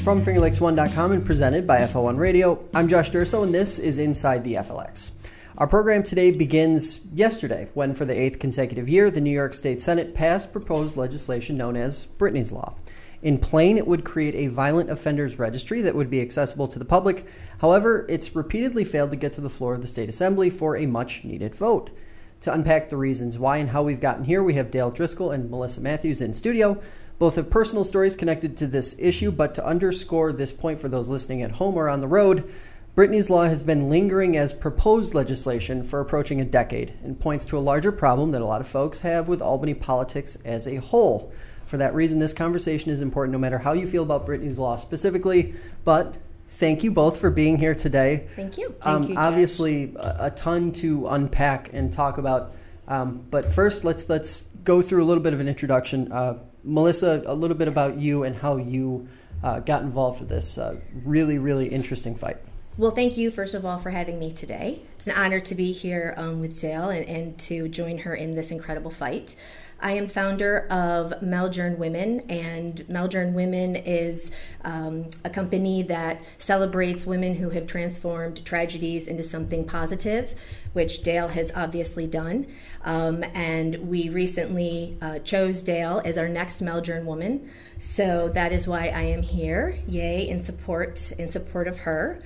From FLX1.com and presented by FL1 Radio, I'm Josh Durso, and this is Inside the FLX. Our program today begins yesterday, when for the 8th consecutive year, the New York State Senate passed proposed legislation known as Brittany's Law. In plain, it would create a violent offenders registry that would be accessible to the public. However, it's repeatedly failed to get to the floor of the State Assembly for a much-needed vote. To unpack the reasons why and how we've gotten here, we have Dale Driscoll and Melissa Matthews in studio. Both have personal stories connected to this issue, but to underscore this point for those listening at home or on the road, Brittany's Law has been lingering as proposed legislation for approaching a decade and points to a larger problem that a lot of folks have with Albany politics as a whole. For that reason, this conversation is important no matter how you feel about Brittany's Law specifically, but thank you both for being here today. Thank you. Thank you, Josh. Obviously, a ton to unpack and talk about, but first let's go through a little bit of an introduction. Melissa, a little bit about you and how you got involved with this really, really interesting fight. Well, thank you, first of all, for having me today. It's an honor to be here with Dale and to join her in this incredible fight. I am founder of Maljourn Women, and Maljourn Women is a company that celebrates women who have transformed tragedies into something positive, which Dale has obviously done. And we recently chose Dale as our next Maljourn Woman, so that is why I am here, yay, in support of her.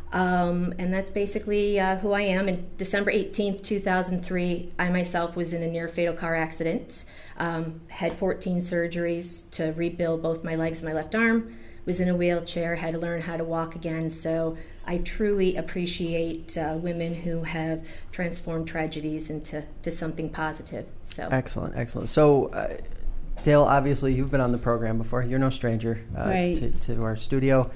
And that's basically who I am. In December 18th, 2003, I myself was in a near-fatal car accident, had 14 surgeries to rebuild both my legs and my left arm, was in a wheelchair, had to learn how to walk again. So I truly appreciate women who have transformed tragedies into something positive. So Excellent, excellent. So, Dale, obviously you've been on the program before. You're no stranger Right. to our studio.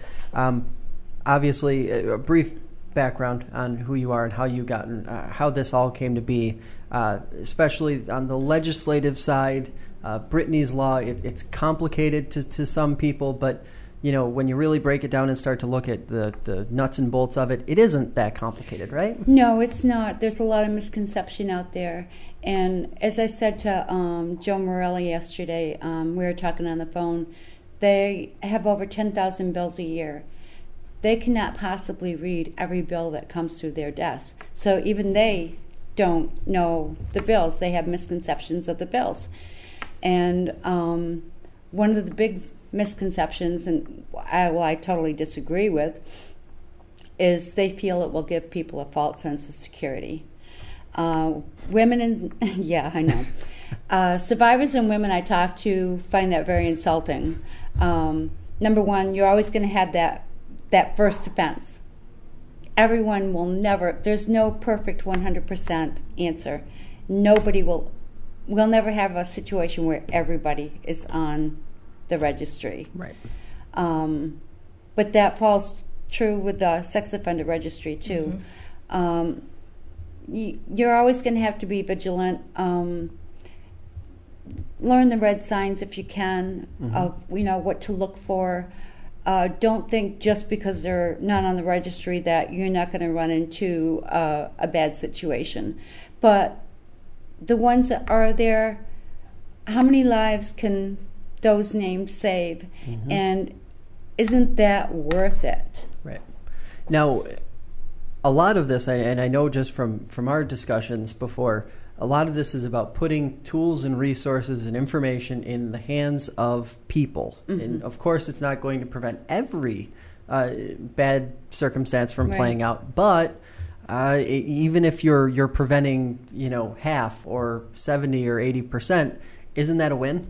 Obviously, a brief background on who you are and how you got and how this all came to be, especially on the legislative side. Brittany's Law, it's complicated to some people, but you know, when you really break it down and start to look at the nuts and bolts of it, it isn't that complicated, right? No, it's not. There's a lot of misconception out there. And as I said to Joe Morelli yesterday, we were talking on the phone, they have over 10,000 bills a year. They cannot possibly read every bill that comes through their desk. So even they don't know the bills. They have misconceptions of the bills. And one of the big misconceptions, and I totally disagree with, is they feel it will give people a false sense of security. Women and yeah, I know. Survivors and women I talk to find that very insulting. Number one, you're always going to have that first offense. Everyone will never, there's no perfect 100% answer. We'll never have a situation where everybody is on the registry. Right. But that falls true with the sex offender registry too. Mm-hmm. You're always going to have to be vigilant. Learn the red signs if you can, Mm-hmm. of what to look for. Don't think just because they're not on the registry that you're not going to run into a bad situation. But the ones that are there, how many lives can those names save? Mm-hmm. And isn't that worth it? Right. Now, a lot of this, and I know just from our discussions before, a lot of this is about putting tools and resources and information in the hands of people. Mm-hmm. And of course, it's not going to prevent every bad circumstance from Right. playing out. But even if you're preventing, half or 70 or 80%, isn't that a win?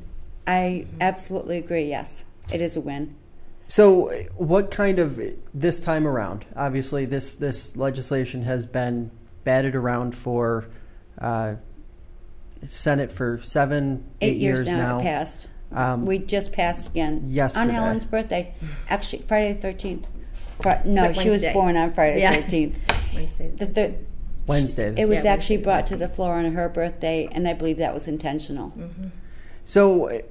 I absolutely agree. Yes, it is a win. So what kind of, this time around, obviously this legislation has been batted around for Senate for 8 years now. It passed. We just passed again. Yesterday. On Helen's birthday. Actually, Friday the 13th. No, But she was Wednesday. born on Friday Yeah. the 13th. Wednesday. Wednesday. It was Yeah, actually Wednesday. brought to the floor on her birthday, and I believe that was intentional. Mm-hmm. So,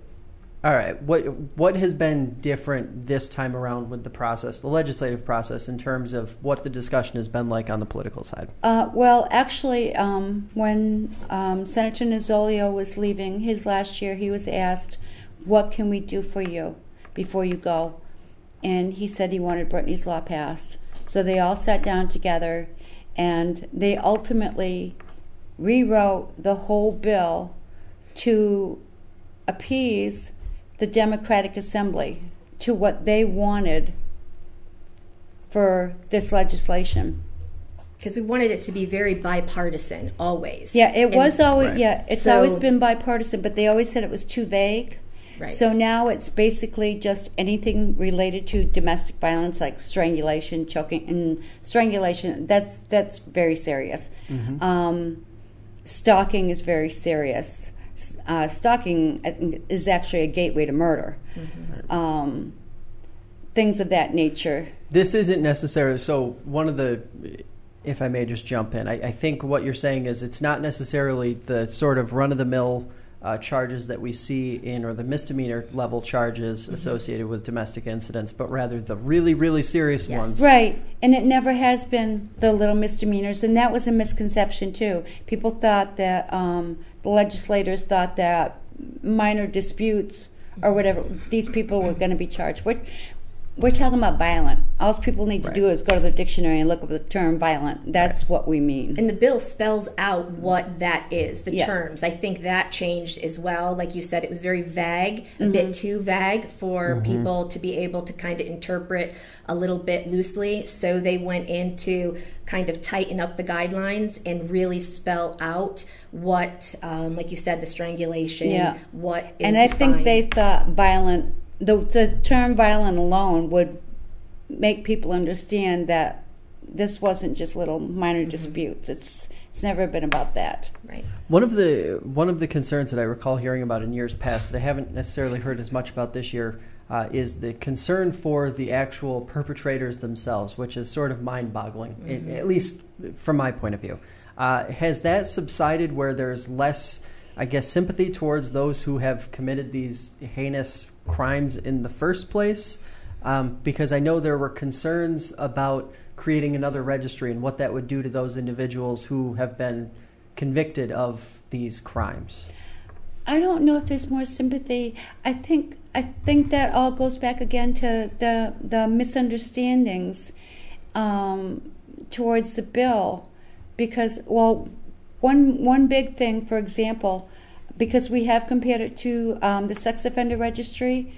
all right, what has been different this time around with the process, the legislative process, in terms of what the discussion has been like on the political side? Well, actually, when Senator Nozzolio was leaving his last year, he was asked, "What can we do for you before you go?" and he said he wanted Brittany's law passed. So they all sat down together, and they ultimately rewrote the whole bill to appease the Democratic Assembly to what they wanted for this legislation. Because we wanted it to be very bipartisan, always. Yeah, it was always, right. yeah, it's always been bipartisan, but they always said it was too vague. Right. So now it's basically just anything related to domestic violence, like strangulation, choking, and strangulation. That's very serious. Stalking is very serious. Stalking is actually a gateway to murder. Things of that nature. This isn't necessarily, so one of the, if I may just jump in, I think what you're saying is it's not necessarily the sort of run-of-the-mill charges that we see in, or the misdemeanor level charges associated with domestic incidents, but rather the really, really serious ones. Right, and it never has been the little misdemeanors, and that was a misconception too. People thought that, the legislators thought that minor disputes or whatever, these people were going to be charged. We're talking about violent. All people need to do is go to the dictionary and look up the term violent. That's what we mean. And the bill spells out what that is, the Yeah. terms. I think that changed as well. Like you said, it was very vague, a bit too vague for people to be able to kind of interpret a little bit loosely. So they went in to kind of tighten up the guidelines and really spell out what, like you said, the strangulation, what is And I think defined. they thought violent, the term violent alone would make people understand that this wasn't just little minor disputes. It's never been about that. Right. One of the concerns that I recall hearing about in years past that I haven't necessarily heard as much about this year is the concern for the actual perpetrators themselves, which is sort of mind-boggling, at least from my point of view. Has that subsided where there's less, I guess, sympathy towards those who have committed these heinous crimes in the first place? Because I know there were concerns about creating another registry and what that would do to those individuals who have been convicted of these crimes. I don't know if there's more sympathy. I think that all goes back again to the misunderstandings towards the bill, because one big thing, for example, because we have compared it to the sex offender registry,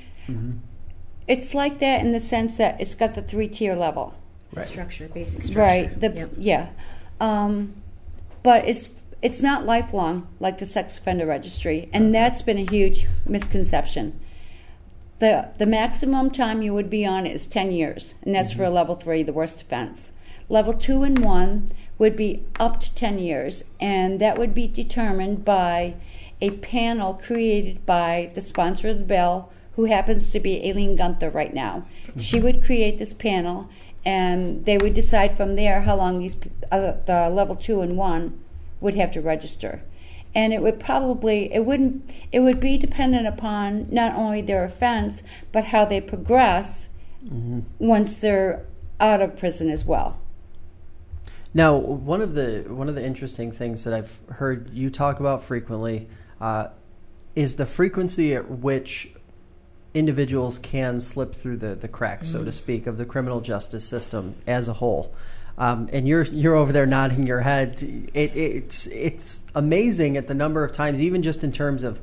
it's like that in the sense that it's got the 3-tier level. Right. Structure, basic structure. Right. Yeah. But it's not lifelong like the sex offender registry, and that's been a huge misconception. The maximum time you would be on is 10 years, and that's for a level 3, the worst offense. Level 2 and 1 would be up to 10 years, and that would be determined by a panel created by the sponsor of the bill, who happens to be Aileen Gunther right now. She would create this panel, and they would decide from there how long these the level 2 and 1 would have to register. And it would be dependent upon not only their offense, but how they progress once they're out of prison as well. Now, one of the interesting things that I've heard you talk about frequently is the frequency at which individuals can slip through the cracks, so to speak, of the criminal justice system as a whole. And you're over there nodding your head. It's amazing at the number of times, even just in terms of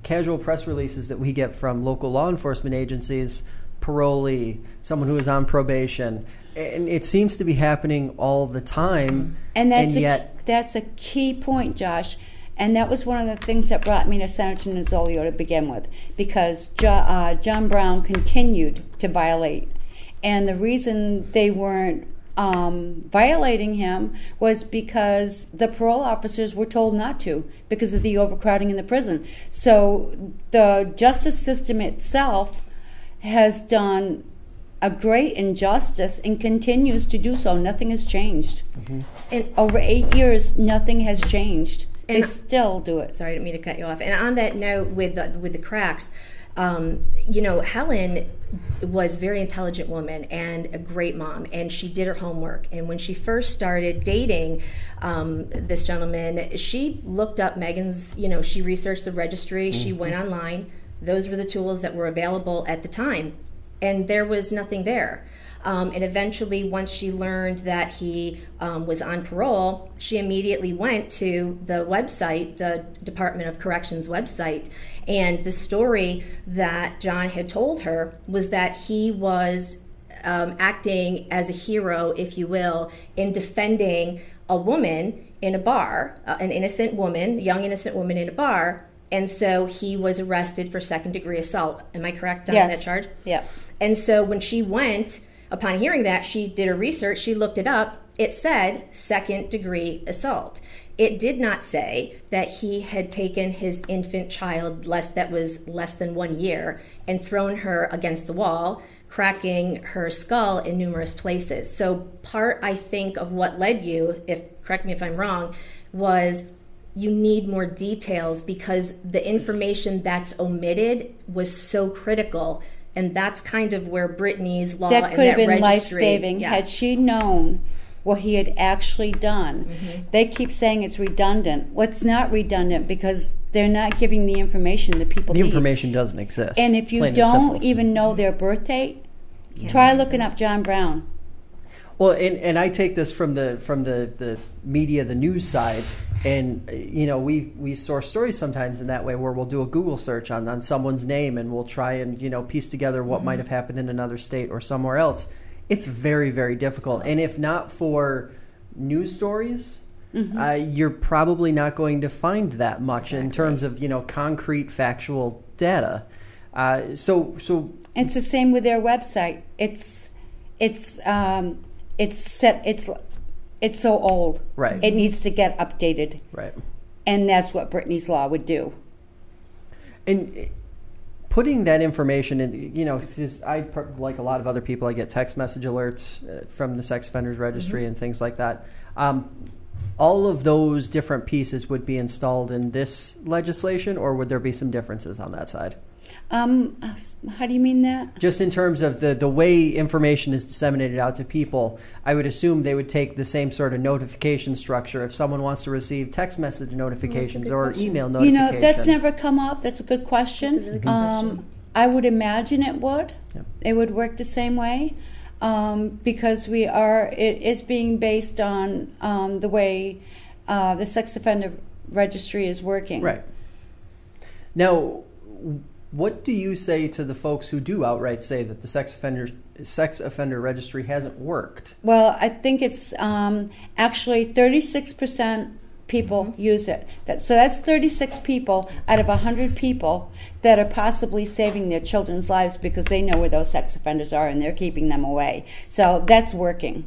casual press releases that we get from local law enforcement agencies, parolee, someone who is on probation, and it seems to be happening all the time. And that's a key point, Josh. And that was one of the things that brought me to Senator Nozzolio to begin with, because John Brown continued to violate. And the reason they weren't violating him was because the parole officers were told not to, because of the overcrowding in the prison. So the justice system itself has done a great injustice and continues to do so. Nothing has changed. And over 8 years, nothing has changed. They still do it. Sorry, I didn't mean to cut you off. And on that note, with the cracks, Helen was a very intelligent woman and a great mom, and she did her homework. And when she first started dating this gentleman, she looked up Megan's, she researched the registry, she went online. Those were the tools that were available at the time. and there was nothing there. And eventually, once she learned that he was on parole, she immediately went to the website, the Department of Corrections website, and the story that John had told her was that he was acting as a hero, if you will, in defending a woman in a bar, an innocent woman, young innocent woman in a bar, and so he was arrested for second-degree assault. Am I correct on that charge? Yeah. And so when she went, upon hearing that, she did her research, she looked it up, it said second-degree assault. It did not say that he had taken his infant child that was less than 1 year and thrown her against the wall, cracking her skull in numerous places. So part, I think, of what led you, correct me if I'm wrong, was you need more details because the information that's omitted was so critical. And that's kind of where Brittany's law that and could have that been registry, life-saving had she known what he had actually done. They keep saying it's redundant. Well, it's not redundant because they're not giving the information that people need. The information doesn't exist. And if you don't even know their birth date, try looking up John Brown. Well, and I take this from the media, the news side, and we source stories sometimes in that way where we'll do a Google search on someone's name and we'll try and piece together what might have happened in another state or somewhere else. It's very, very difficult, and if not for news stories, you're probably not going to find that much in terms of concrete factual data. So it's the same with their website. It's so old. Right. It needs to get updated. Right. And that's what Brittany's law would do. And putting that information in, because like a lot of other people, I get text message alerts from the sex offenders registry and things like that. All of those different pieces would be installed in this legislation, or would there be some differences on that side? How do you mean that? Just in terms of the way information is disseminated out to people, I would assume they would take the same sort of notification structure if someone wants to receive text message notifications or email notifications. That's never come up. That's a good question. That's a really good question. I would imagine it would. Yep. It would work the same way because it is being based on the way the sex offender registry is working. Right. Now, what do you say to the folks who do outright say that the sex offender registry hasn't worked? Well, I think it's actually 36% people use it. So that's 36 people out of 100 people that are possibly saving their children's lives because they know where those sex offenders are and they're keeping them away. So that's working.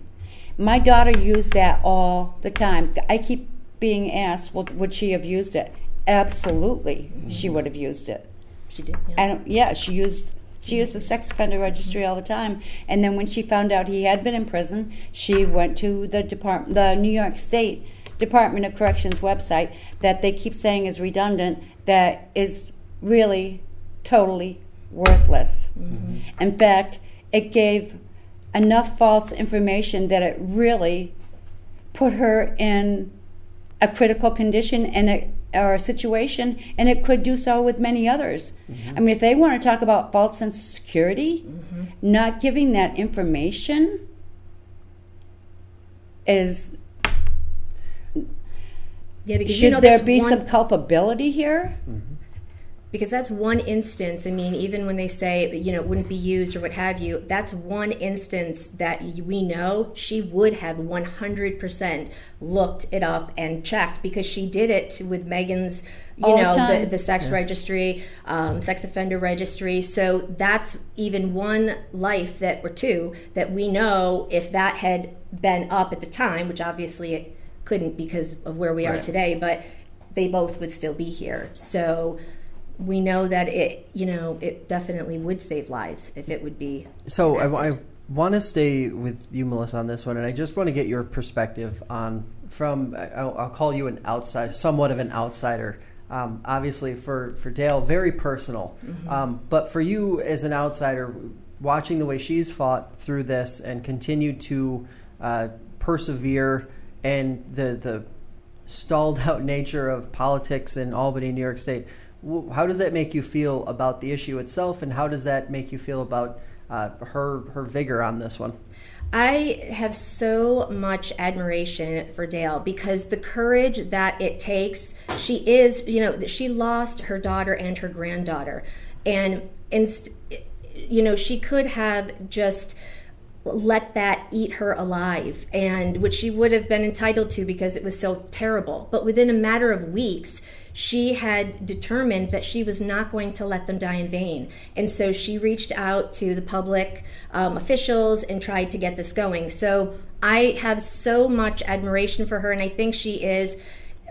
My daughter used that all the time. I keep being asked, well, would she have used it? Absolutely, she would have used it. She did, she used the sex offender registry all the time. And then when she found out he had been in prison, she went to the New York State Department of Corrections website that they keep saying is redundant, that is really totally worthless. In fact, it gave enough false information that it really put her in a critical condition or a situation, and it could do so with many others. I mean, if they want to talk about false sense of security, not giving that information is... because should there be some culpability here? Because that's one instance. I mean, even when they say, it wouldn't be used or what have you, that's one instance that we know she would have 100% looked it up and checked, because she did it with Megan's, the sex registry, sex offender registry. So that's even one life or two that we know, if that had been up at the time, which obviously it couldn't because of where we are today, but they both would still be here. So we know that it definitely would save lives if it would be. So I want to stay with you, Melissa, on this one, and I just want to get your perspective on I'll call you somewhat of an outsider. Obviously, for Dale, very personal. But for you as an outsider, watching the way she's fought through this and continued to persevere, and the stalled out nature of politics in Albany, New York State, how does that make you feel about the issue itself, and how does that make you feel about her vigor on this one. I have so much admiration for Dale because the courage that it takes. She is, she lost her daughter and her granddaughter, and she could have just let that eat her alive, and which she would have been entitled to because it was so terrible. But within a matter of weeks, she had determined that she was not going to let them die in vain. And so she reached out to the public officials and tried to get this going. So I have so much admiration for her, and I think she is,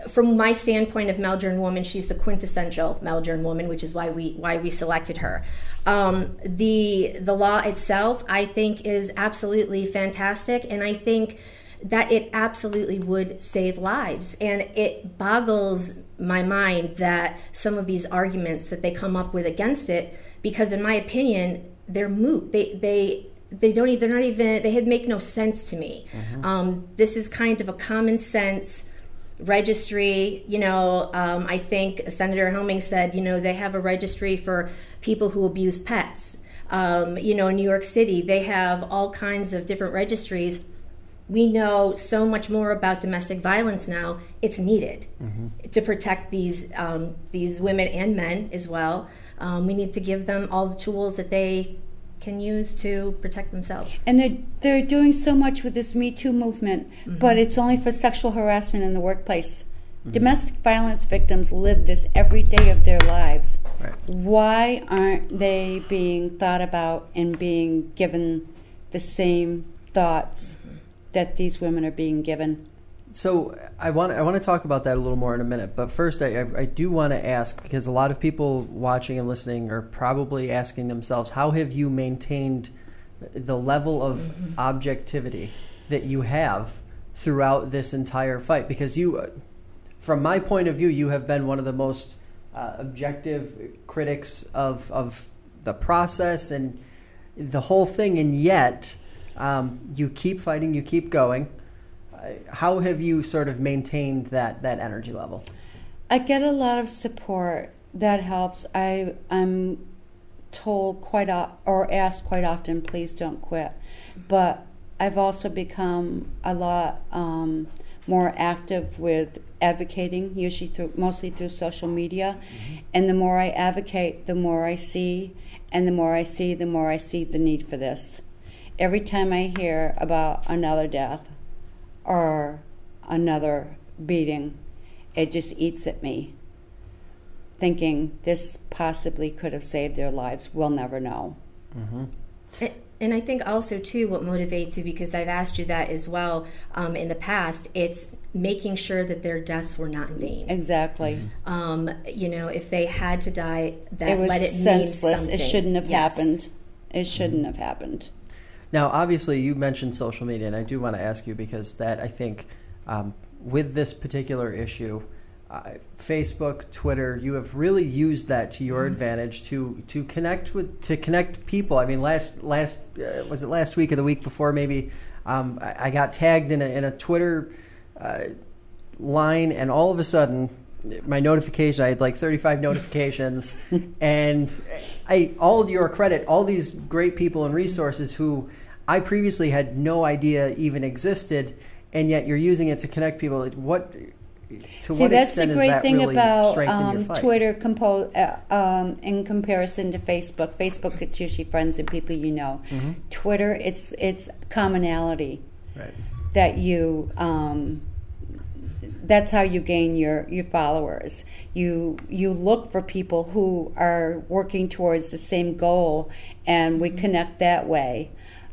from my standpoint of Malvern woman, she's the quintessential Malvern woman, which is why we selected her. The law itself, I think, is absolutely fantastic, and I think that it absolutely would save lives. And it boggles my mind that some of these arguments that they come up with against it, because in my opinion, they're moot. They make no sense to me. This is kind of a common sense registry. I think Senator Helming said, they have a registry for people who abuse pets. In New York City, they have all kinds of different registries. We know so much more about domestic violence now. It's needed to protect these women and men as well. We need to give them all the tools that they can use to protect themselves. And they're doing so much with this Me Too movement, but it's only for sexual harassment in the workplace. Domestic violence victims live this every day of their lives. Right. Why aren't they being thought about and being given the same thoughts that these women are being given? So I want to talk about that a little more in a minute, but first I do want to ask, because a lot of people watching and listening are probably asking themselves, how have you maintained the level of objectivity that you have throughout this entire fight? Because you, from my point of view, you have been one of the most objective critics of the process and the whole thing, and yet you keep fighting, you keep going. How have you sort of maintained that energy level? I get a lot of support. That helps. I'm told or asked quite often, please don't quit. But I've also become a lot more active with advocating, mostly through social media. And the more I advocate, the more I see, and the more I see, the more I see the need for this. Every time I hear about another death or another beating, it just eats at me, thinking this possibly could have saved their lives. We'll never know. And I think also, too, what motivates you, because I've asked you that as well in the past, it's making sure that their deaths were not in vain. Exactly. If they had to die, it was let it senseless. mean something. It shouldn't have happened. It shouldn't have happened. Now, obviously, you mentioned social media, and I do want to ask you, because that, I think, with this particular issue, Facebook, Twitter, you have really used that to your advantage to connect people. I mean, was it last week or the week before? Maybe I got tagged in a Twitter line, and all of a sudden, my notification, I had like 35 notifications, and all to your credit, all these great people and resources who I previously had no idea even existed, and yet you're using it to connect people. What extent is that really strengthen your fight? Twitter in comparison to Facebook. Facebook, it's usually friends and people you know. Twitter, it's commonality. Right. That you that's how you gain your followers. You look for people who are working towards the same goal, and we connect that way.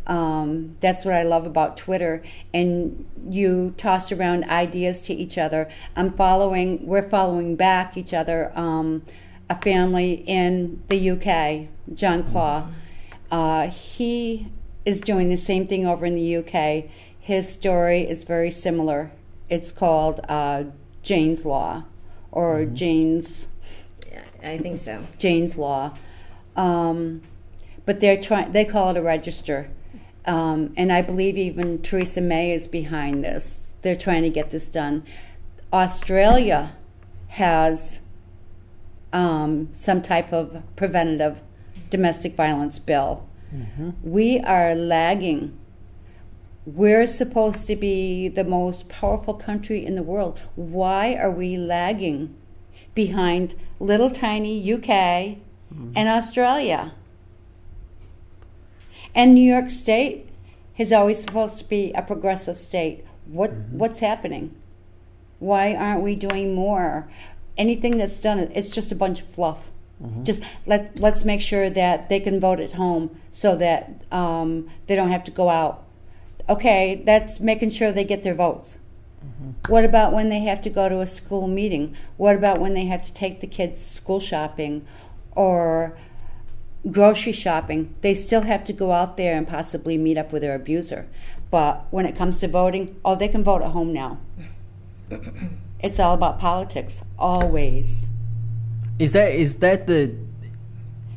That's what I love about Twitter. And you toss around ideas to each other. We're following back each other. A family in the UK, John Claw, he is doing the same thing over in the UK. His story is very similar. It's called Jane's Law, or Jane's. I think so. Jane's Law, but they call it a register, and I believe even Theresa May is behind this. They're trying to get this done. Australia has some type of preventative domestic violence bill. We are lagging. We're supposed to be the most powerful country in the world. Why are we lagging behind little tiny UK and Australia? And New York State is always supposed to be a progressive state. What's happening? Why aren't we doing more? Anything that's done, it's just a bunch of fluff. Just let's make sure that they can vote at home so that they don't have to go out. Okay, that's making sure they get their votes. What about when they have to go to a school meeting? What about when they have to take the kids school shopping or grocery shopping? They still have to go out there and possibly meet up with their abuser. But when it comes to voting, they can vote at home now. It's all about politics, always. Is that the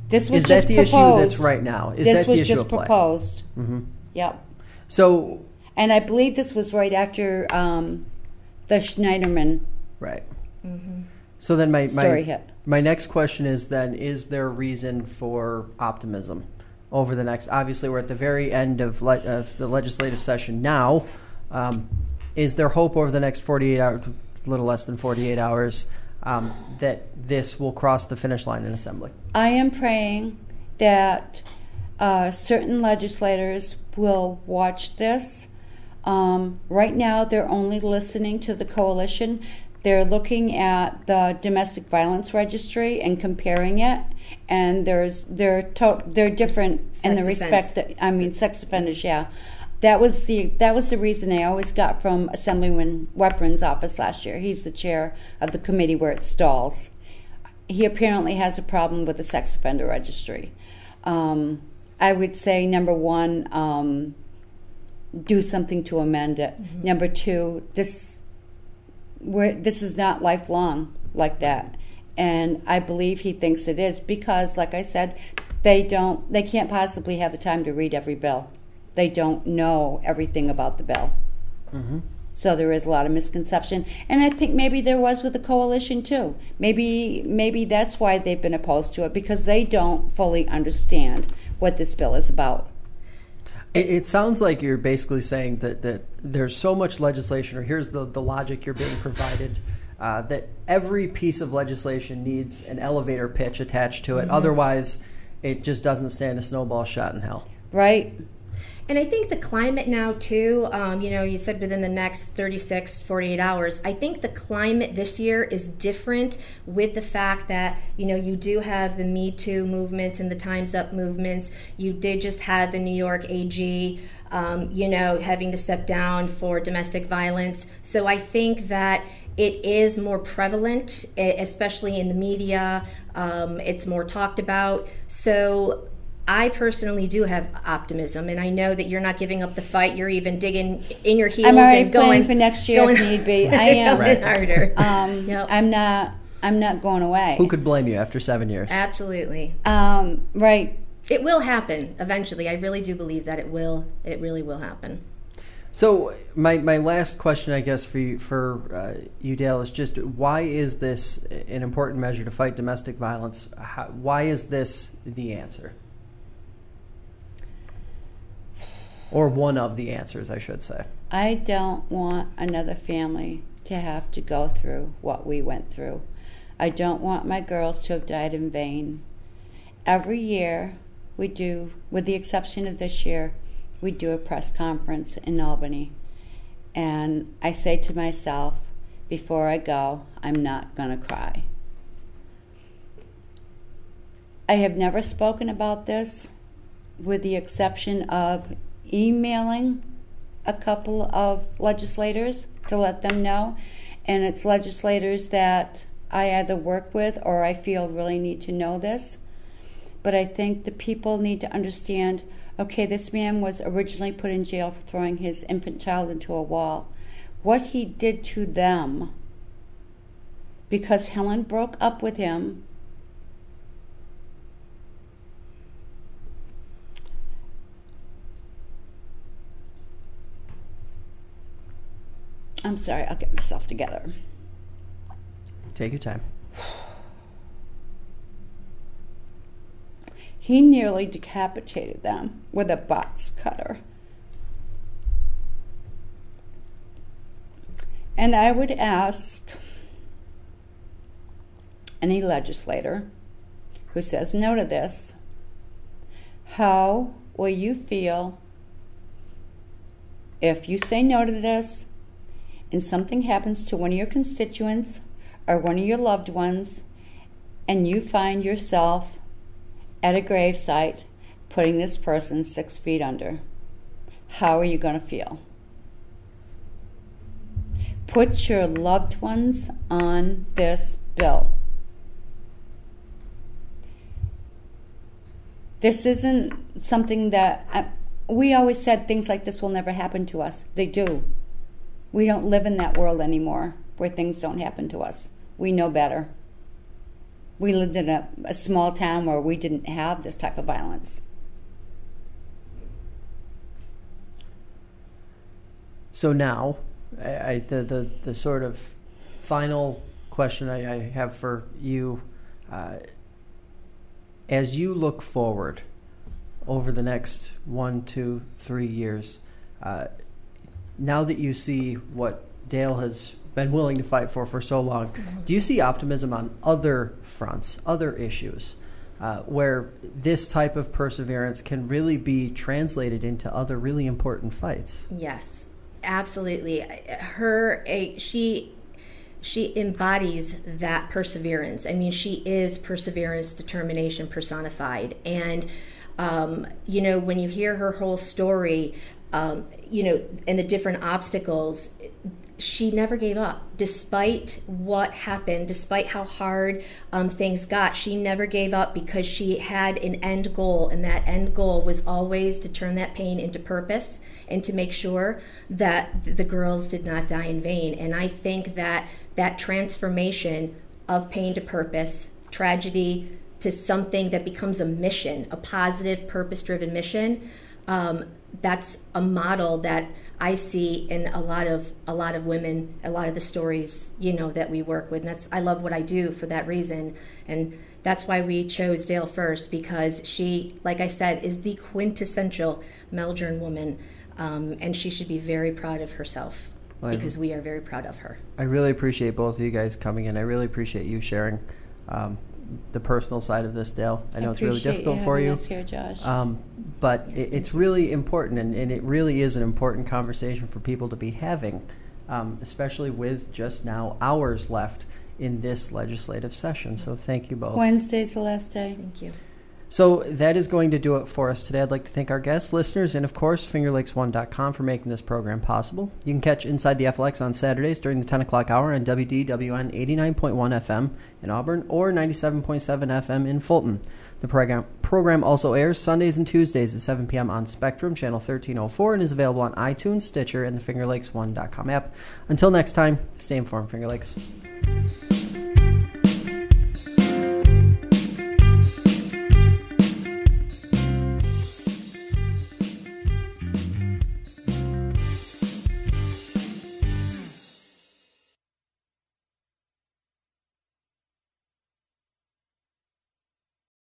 This was is just that the proposed. issue that's right now? Is This that the was issue just at play? proposed. Mm-hmm. Yep. So, And I believe this was right after the Schneiderman right. So then story hit. my next question is then, is there reason for optimism over the next, obviously we're at the very end of the legislative session now. Is there hope over the next 48 hours, a little less than 48 hours, that this will cross the finish line in Assembly? I am praying that certain legislators will watch this. Right now, they're only listening to the coalition. They're looking at the domestic violence registry and comparing it, and they're different in the respect that sex offenders. Yeah, that was the reason I always got from Assemblyman Weprin's office last year. He's the chair of the committee where it stalls. He apparently has a problem with the sex offender registry. I would say, number one, do something to amend it. Number two, this is not lifelong like that, and I believe he thinks it is because, like I said, they can't possibly have the time to read every bill. They don't know everything about the bill. So there is a lot of misconception, and I think maybe there was with the coalition too. Maybe that's why they've been opposed to it, because they don't fully understand what this bill is about. It sounds like you're basically saying that there's so much legislation, or here's the logic you're being provided, that every piece of legislation needs an elevator pitch attached to it. Otherwise, it just doesn't stand a snowball shot in hell. Right. And I think the climate now, too, you said within the next 36, 48 hours, I think the climate this year is different with the fact that, you do have the Me Too movements and the Time's Up movements. You did just have the New York AG, having to step down for domestic violence. So I think that it is more prevalent, especially in the media. It's more talked about. So I personally do have optimism, and I know that you're not giving up the fight. You're even digging in your heels I'm already and going planning for next year if need be. I am going harder. I'm not going away. Who could blame you after 7 years? Absolutely. Right. It will happen eventually. I really do believe that it will. It really will happen. So my last question, I guess, for you, Dale, is just why is this an important measure to fight domestic violence? Why is this the answer? Or one of the answers, I should say. I don't want another family to have to go through what we went through. I don't want my girls to have died in vain. Every year we do, with the exception of this year, we do a press conference in Albany. And I say to myself, before I go, I'm not going to cry. I have never spoken about this, with the exception of emailing a couple of legislators to let them know, and it's legislators that I either work with or I feel really need to know this. But I think the people need to understand, okay, this man was originally put in jail for throwing his infant child into a wall. What he did to them, because Helen broke up with him, I'm sorry, I'll get myself together. Take your time. He nearly decapitated them with a box cutter. And I would ask any legislator who says no to this, how will you feel if you say no to this and something happens to one of your constituents or one of your loved ones and you find yourself at a gravesite putting this person 6 feet under? How are you going to feel? Put your loved ones on this bill. This isn't something that we always said things like this will never happen to us. They do. We don't live in that world anymore where things don't happen to us. We know better. We lived in a small town where we didn't have this type of violence. So now, the sort of final question I have for you, as you look forward over the next 1, 2, 3 years, now that you see what Dale has been willing to fight for so long, do you see optimism on other fronts, other issues, where this type of perseverance can really be translated into other really important fights? Yes, absolutely. She embodies that perseverance. I mean, she is perseverance, determination personified. And, when you hear her whole story, and the different obstacles, she never gave up. Despite what happened, despite how hard things got, she never gave up because she had an end goal. And that end goal was always to turn that pain into purpose and to make sure that the girls did not die in vain. And I think that transformation of pain to purpose, tragedy to something that becomes a mission, a positive, purpose-driven mission, that's a model that I see in a lot of women, a lot of the stories, that we work with. And I love what I do for that reason. And that's why we chose Dale first, because she, like I said, is the quintessential Melbourne woman. And she should be very proud of herself, because we are very proud of her. I really appreciate both of you guys coming in. I really appreciate you sharing the personal side of this, Dale. I know it's really difficult for you. Here, Josh. But it's really important, and it really is an important conversation for people to be having, especially with just now hours left in this legislative session. So thank you both. Wednesday's the last day. Thank you. So that is going to do it for us today. I'd like to thank our guests, listeners, and of course, FingerLakes1.com for making this program possible. You can catch Inside the FLX on Saturdays during the 10 o'clock hour on WDWN 89.1 FM in Auburn or 97.7 FM in Fulton. The program also airs Sundays and Tuesdays at 7 p.m. on Spectrum, channel 1304, and is available on iTunes, Stitcher, and the FingerLakes1.com app. Until next time, stay informed, Finger Lakes.